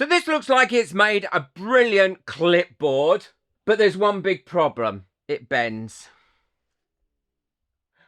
So this looks like it's made a brilliant clipboard, but there's one big problem. It bends.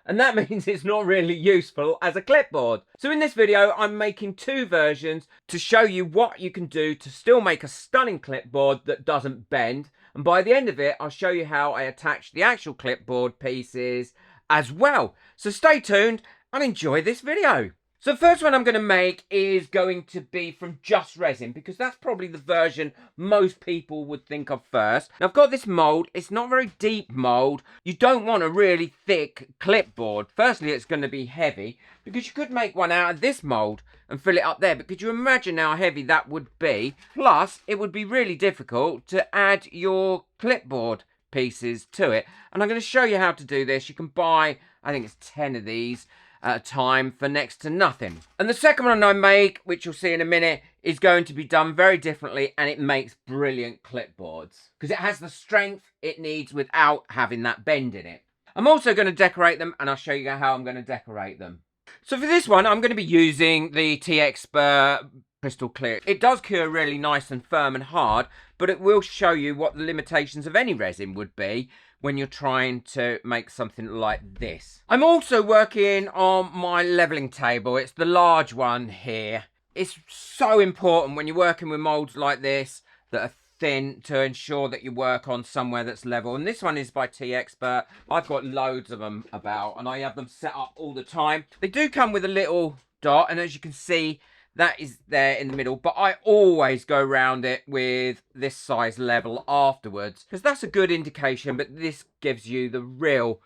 And that means it's not really useful as a clipboard. So in this video, I'm making two versions to show you what you can do to still make a stunning clipboard that doesn't bend. And by the end of it, I'll show you how I attach the actual clipboard pieces as well. So stay tuned and enjoy this video. So the first one I'm going to make is going to be from just resin, because that's probably the version most people would think of first. Now I've got this mould. It's not a very deep mould. You don't want a really thick clipboard. Firstly, it's going to be heavy, because you could make one out of this mould and fill it up there. But could you imagine how heavy that would be? Plus, it would be really difficult to add your clipboard pieces to it. And I'm going to show you how to do this. You can buy, I think it's 10 of these at a time for next to nothing. And the second one I make, which you'll see in a minute, is going to be done very differently, and it makes brilliant clipboards because it has the strength it needs without having that bend in it. I'm also going to decorate them, and I'll show you how I'm going to decorate them. So for this one, I'm going to be using the T-Expert Crystal Clear. It does cure really nice and firm and hard, but it will show you what the limitations of any resin would be when you're trying to make something like this. I'm also working on my leveling table. It's the large one here. It's so important when you're working with molds like this that are thin to ensure that you work on somewhere that's level. And this one is by T-Expert. I've got loads of them about, and I have them set up all the time. They do come with a little dot, and as you can see, that is there in the middle, but I always go around it with this size level afterwards, because that's a good indication, but this gives you the real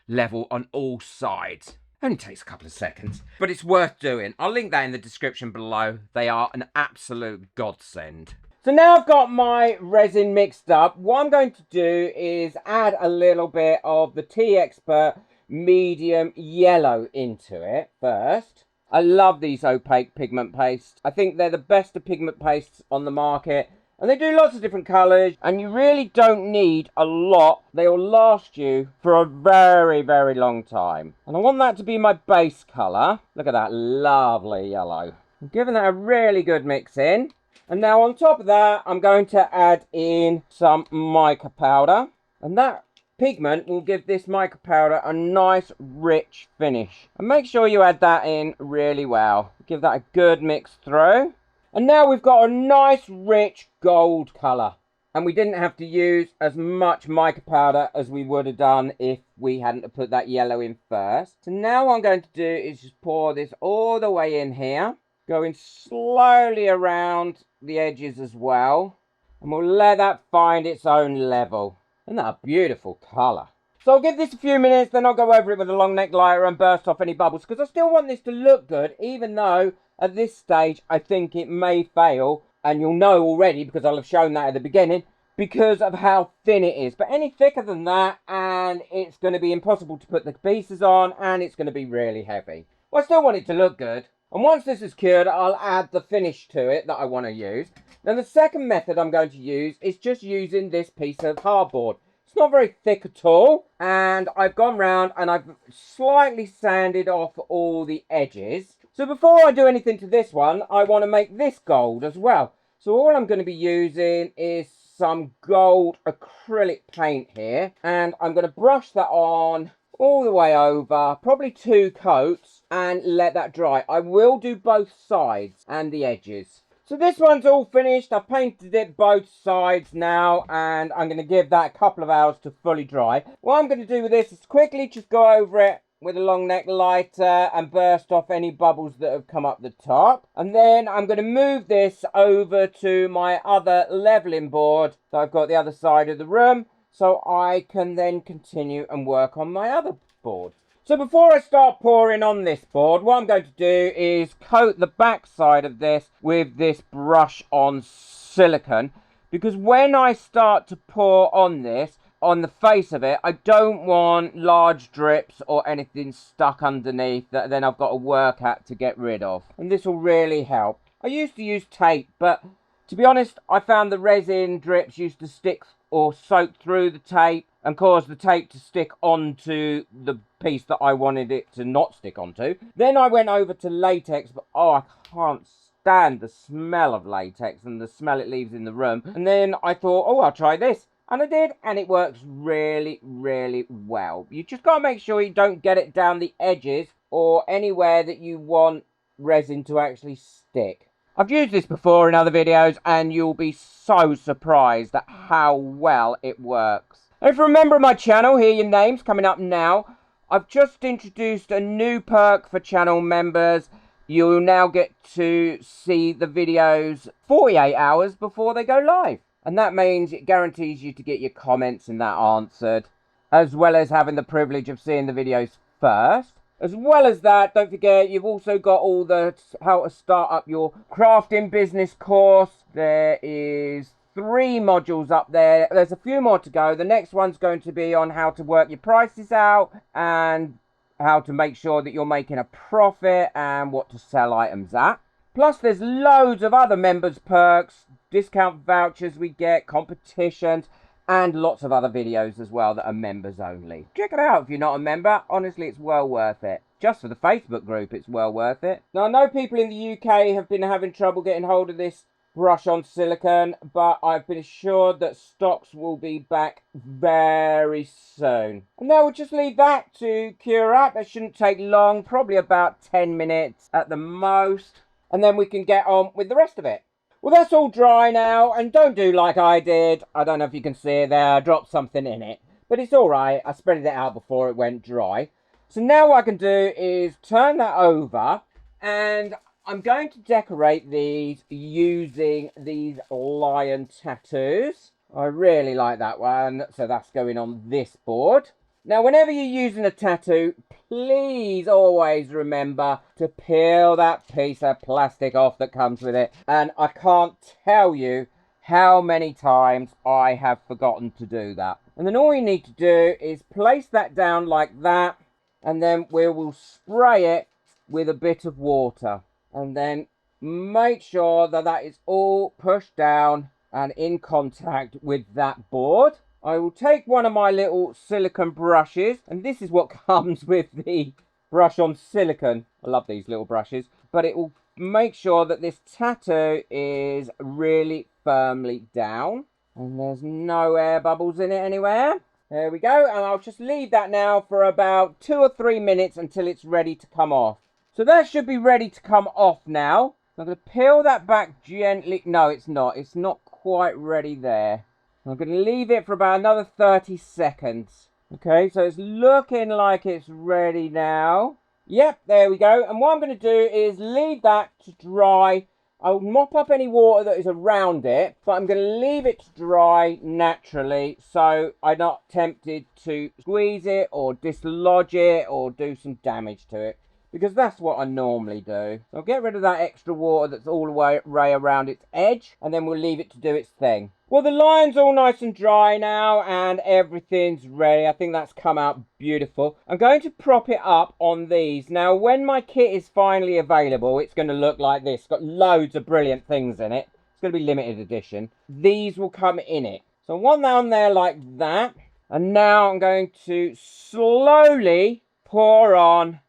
level on all sides. Only takes a couple of seconds, but it's worth doing. I'll link that in the description below. They are an absolute godsend. So now I've got my resin mixed up. What I'm going to do is add a little bit of the T-Expert medium yellow into it first. I love these opaque pigment pastes. I think they're the best of pigment pastes on the market. And they do lots of different colours. And you really don't need a lot. They'll last you for a very, very long time. And I want that to be my base colour. Look at that lovely yellow. I'm giving that a really good mix in. And now on top of that, I'm going to add in some mica powder. And that pigment will give this mica powder a nice rich finish, and make sure you add that in really well. Give that a good mix through, and now we've got a nice rich gold colour, and we didn't have to use as much mica powder as we would have done if we hadn't put that yellow in first. So now what I'm going to do is just pour this all the way in here, going slowly around the edges as well, and we'll let that find its own level. Isn't that a beautiful colour? So I'll give this a few minutes, then I'll go over it with a long neck lighter and burst off any bubbles, because I still want this to look good, even though at this stage I think it may fail, and you'll know already because I'll have shown that at the beginning, because of how thin it is. But any thicker than that and it's going to be impossible to put the pieces on, and it's going to be really heavy. Well, I still want it to look good. And once this is cured, I'll add the finish to it that I want to use. Now the second method I'm going to use is just using this piece of hardboard. It's not very thick at all, and I've gone round and I've slightly sanded off all the edges. So before I do anything to this one, I want to make this gold as well. So all I'm going to be using is some gold acrylic paint here, and I'm going to brush that on all the way over, probably 2 coats, and let that dry. I will do both sides and the edges. So this one's all finished. I've painted it both sides now, and I'm going to give that a couple of hours to fully dry. What I'm going to do with this is quickly just go over it with a long neck lighter and burst off any bubbles that have come up the top. And then I'm going to move this over to my other leveling board. So I've got the other side of the room, so I can then continue and work on my other board. So before I start pouring on this board, what I'm going to do is coat the back side of this with this brush on silicone, because when I start to pour on this, on the face of it, I don't want large drips or anything stuck underneath that then I've got to work at to get rid of. And this will really help. I used to use tape, but to be honest, I found the resin drips used to stick or soak through the tape and cause the tape to stick onto the piece that I wanted it to not stick onto. Then I went over to latex, but oh, I can't stand the smell of latex and the smell it leaves in the room. And then I thought, oh, I'll try this. And I did, and it works really, really well. You just got to make sure you don't get it down the edges or anywhere that you want resin to actually stick. I've used this before in other videos, and you'll be so surprised at how well it works. And if you're a member of my channel, hear your names coming up now. I've just introduced a new perk for channel members. You'll now get to see the videos 48 hours before they go live. And that means it guarantees you to get your comments and that answered, as well as having the privilege of seeing the videos first. As well as that, don't forget, you've also got all the how to start up your crafting business course. There is 3 modules up there. There's a few more to go. The next one's going to be on how to work your prices out and how to make sure that you're making a profit and what to sell items at. Plus, there's loads of other members' perks, discount vouchers we get, competitions, and lots of other videos as well that are members only. Check it out if you're not a member. Honestly, it's well worth it. Just for the Facebook group, it's well worth it. Now, I know people in the UK have been having trouble getting hold of this brush on silicone, but I've been assured that stocks will be back very soon. And now we'll just leave that to cure up. It shouldn't take long, probably about 10 minutes at the most. And then we can get on with the rest of it. Well, that's all dry now, and don't do like I did. I don't know if you can see it there. I dropped something in it, but it's all right. I spread it out before it went dry. So now what I can do is turn that over, and I'm going to decorate these using these lion tattoos. I really like that one, so that's going on this board. Now, whenever you're using a tattoo, please always remember to peel that piece of plastic off that comes with it. And I can't tell you how many times I have forgotten to do that. And then all you need to do is place that down like that, and then we will spray it with a bit of water. And then make sure that that is all pushed down and in contact with that board. I will take one of my little silicone brushes, and this is what comes with the brush on silicone. I love these little brushes, but it will make sure that this tattoo is really firmly down and there's no air bubbles in it anywhere. There we go, and I'll just leave that now for about 2 or 3 minutes until it's ready to come off. So that should be ready to come off now. I'm going to peel that back gently. No, it's not. It's not quite ready there. I'm going to leave it for about another 30 seconds. Okay, so it's looking like it's ready now. Yep, there we go. And what I'm going to do is leave that to dry. I'll mop up any water that is around it, but I'm going to leave it to dry naturally so I'm not tempted to squeeze it or dislodge it or do some damage to it, because that's what I normally do. So I'll get rid of that extra water that's all the way around its edge, and then we'll leave it to do its thing. Well, the line's all nice and dry now, and everything's ready. I think that's come out beautiful. I'm going to prop it up on these. Now, when my kit is finally available, it's going to look like this. It's got loads of brilliant things in it. It's going to be limited edition. These will come in it. So I want that on there like that. And now I'm going to slowly pour on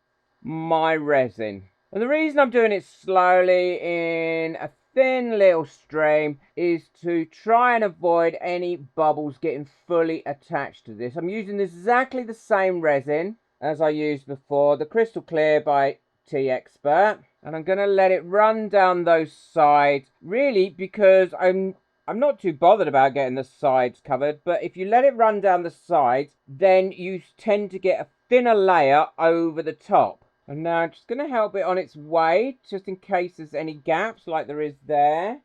my resin. And the reason I'm doing it slowly in a thin little stream is to try and avoid any bubbles getting fully attached to this. I'm using exactly the same resin as I used before, the Crystal Clear by T Expert, and I'm going to let it run down those sides, really, because I'm not too bothered about getting the sides covered, but if you let it run down the sides, then you tend to get a thinner layer over the top. And now I'm just going to help it on its way, just in case there's any gaps like there is there.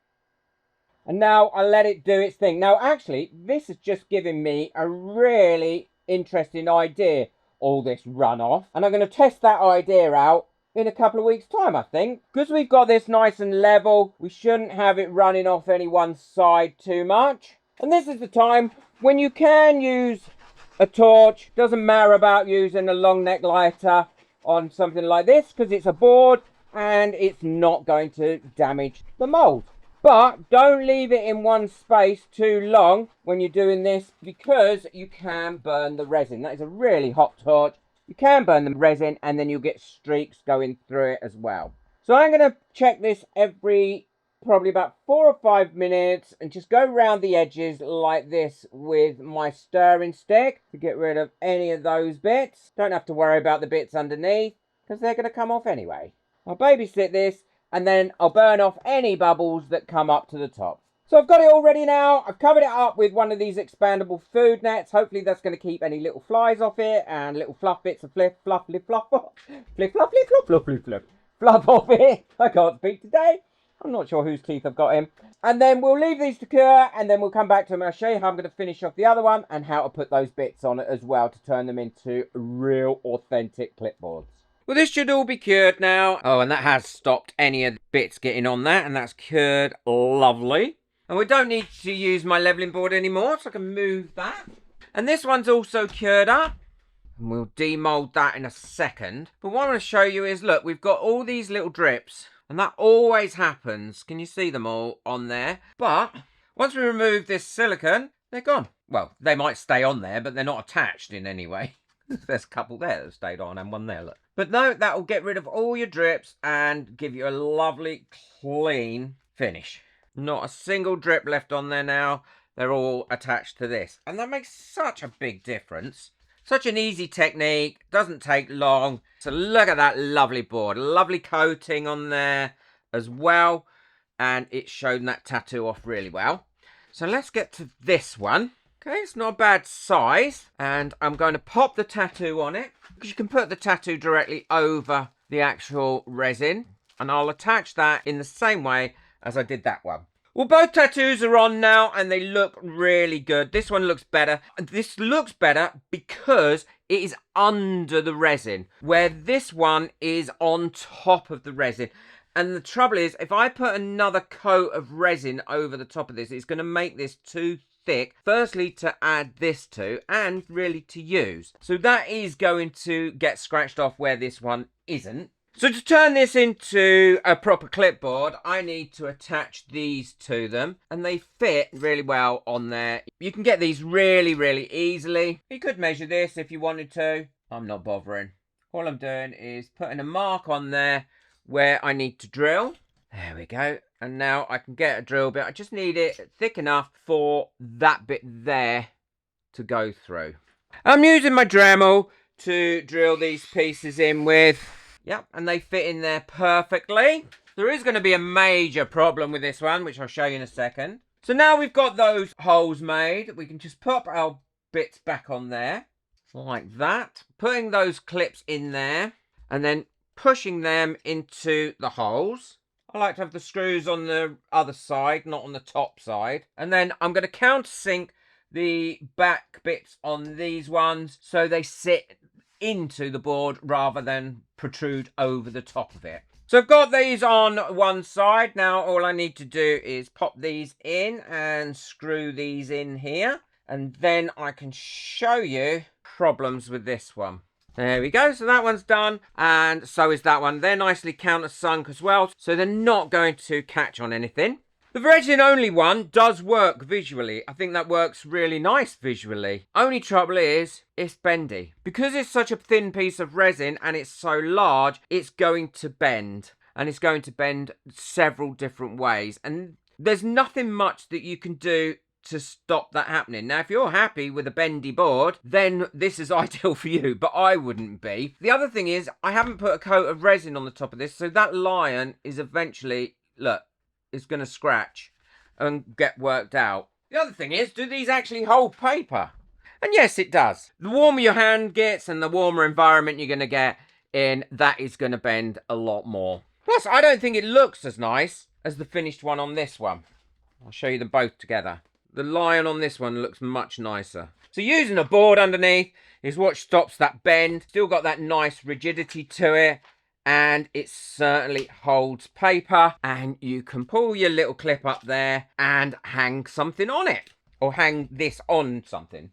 And now I'll let it do its thing. Now, actually, this has just given me a really interesting idea, all this runoff. And I'm going to test that idea out in a couple of weeks' time, I think. Because we've got this nice and level, we shouldn't have it running off any one side too much. And this is the time when you can use a torch. Doesn't matter about using a long neck lighter on something like this, because it's a board and it's not going to damage the mold. But don't leave it in one space too long when you're doing this, because you can burn the resin. That is a really hot torch. You can burn the resin, and then you'll get streaks going through it as well. So I'm going to check this every probably about 4 or 5 minutes and just go around the edges like this with my stirring stick to get rid of any of those bits. Don't have to worry about the bits underneath because they're going to come off anyway. I'll babysit this and then I'll burn off any bubbles that come up to the top. So I've got it all ready now. I've covered it up with one of these expandable food nets. Hopefully that's going to keep any little flies off it and little fluff bits of fluff off it. I can't speak today. I'm not sure whose teeth I've got in. And then we'll leave these to cure and then we'll come back to them and I'll show you how I'm going to finish off the other one and how to put those bits on it as well to turn them into real authentic clipboards. Well, this should all be cured now. Oh, and that has stopped any of the bits getting on that, and that's cured lovely. And we don't need to use my leveling board anymore, so I can move that. And this one's also cured up. And we'll demold that in a second. But what I want to show you is, look, we've got all these little drips. And that always happens. Can you see them all on there? But once we remove this silicone, they're gone. Well, they might stay on there, but they're not attached in any way. There's a couple there that stayed on and one there, look. But no, that will get rid of all your drips and give you a lovely, clean finish. Not a single drip left on there now. They're all attached to this. And that makes such a big difference. Such an easy technique. Doesn't take long. So look at that lovely board. Lovely coating on there as well. And it's shown that tattoo off really well. So let's get to this one. Okay, it's not a bad size. And I'm going to pop the tattoo on it. Because you can put the tattoo directly over the actual resin. And I'll attach that in the same way as I did that one. Well, both tattoos are on now and they look really good. This one looks better. This looks better because it is under the resin, where this one is on top of the resin. And the trouble is, if I put another coat of resin over the top of this, it's going to make this too thick, firstly to add this to, and really to use. So that is going to get scratched off where this one isn't. So to turn this into a proper clipboard, I need to attach these to them. And they fit really well on there. You can get these really, really easily. You could measure this if you wanted to. I'm not bothering. All I'm doing is putting a mark on there where I need to drill. There we go. And now I can get a drill bit. I just need it thick enough for that bit there to go through. I'm using my Dremel to drill these pieces in with. Yep, and they fit in there perfectly. There is going to be a major problem with this one, which I'll show you in a second. So now we've got those holes made, we can just pop our bits back on there, like that. Putting those clips in there, and then pushing them into the holes. I like to have the screws on the other side, not on the top side. And then I'm going to countersink the back bits on these ones so they sit into the board rather than protrude over the top of it. So I've got these on one side. Now all I need to do is pop these in and screw these in here. And then I can show you problems with this one. There we go. So that one's done. And so is that one. They're nicely countersunk as well. So they're not going to catch on anything. The resin only one does work visually. I think that works really nice visually. Only trouble is, it's bendy. Because it's such a thin piece of resin and it's so large, it's going to bend. And it's going to bend several different ways. And there's nothing much that you can do to stop that happening. Now, if you're happy with a bendy board, then this is ideal for you, but I wouldn't be. The other thing is, I haven't put a coat of resin on the top of this, so that line is eventually, look, it's going to scratch and get worked out. The other thing is, do these actually hold paper? And yes, it does. The warmer your hand gets and the warmer environment you're going to get in, that is going to bend a lot more. Plus, I don't think it looks as nice as the finished one on this one. I'll show you them both together. The line on this one looks much nicer. So using a board underneath is what stops that bend. Still got that nice rigidity to it. And it certainly holds paper. And you can pull your little clip up there and hang something on it. Or hang this on something.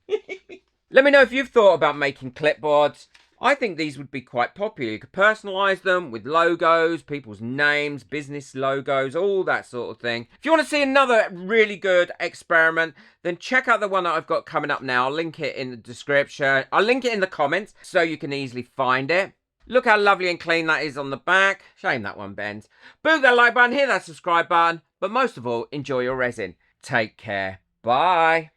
Let me know if you've thought about making clipboards. I think these would be quite popular. You could personalise them with logos, people's names, business logos, all that sort of thing. If you want to see another really good experiment, then check out the one that I've got coming up now. I'll link it in the description. I'll link it in the comments so you can easily find it. Look how lovely and clean that is on the back. Shame that one bends. Boot that like button, hit that subscribe button, but most of all, enjoy your resin. Take care. Bye.